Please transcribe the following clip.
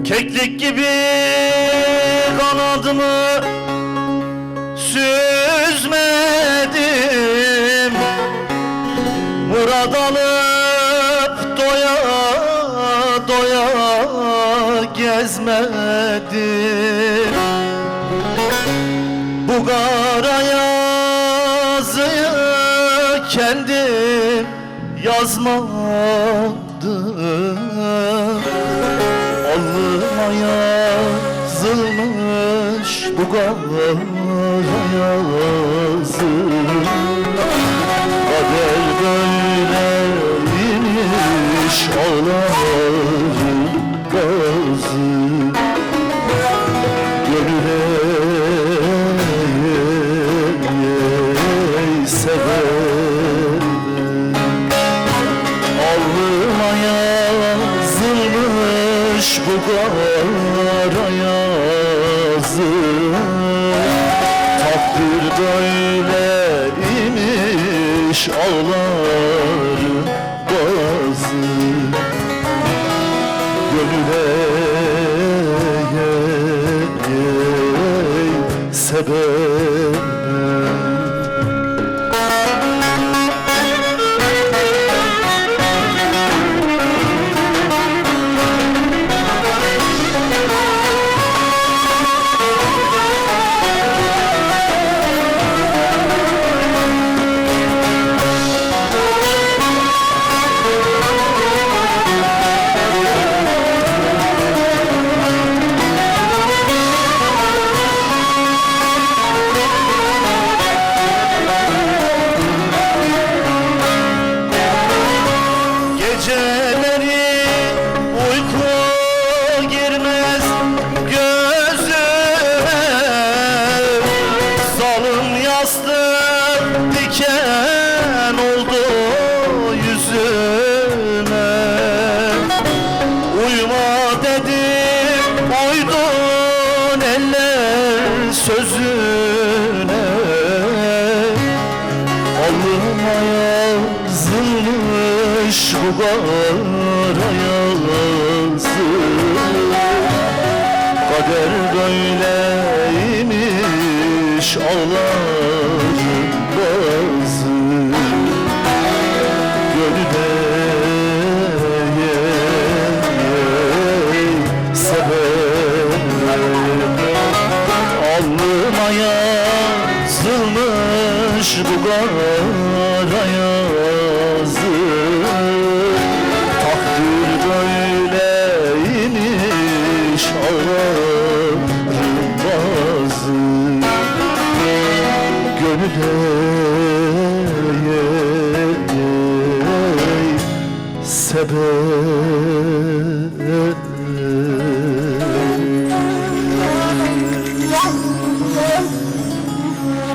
Keklik gibi kanadımı süzmedim, murad alıp doya doya gezmedim. Bu kara yazıyı kendim yazmadım. Allıma yazılmış bu kara yazı. Kader böyleymiş, ağlarım bazı. Gönüle severim. Allıma yazılmış bu kara yazı. Takdir böyleymiş, ağlarım bazı. Gönüle sebep. Geceleri uyku girmez gözüme, zalim yastık diken oldu yüzüme. Uyuma dedim, uydun eller sözüne. Allıma yazılmış bu kara yazı. Kader böyleymiş, ağlarım bazı. Gönüle sebep. Allıma yazılmış bu kara yazı. Takdir böyleymiş, ağlarım bazı. Gönüle sebep.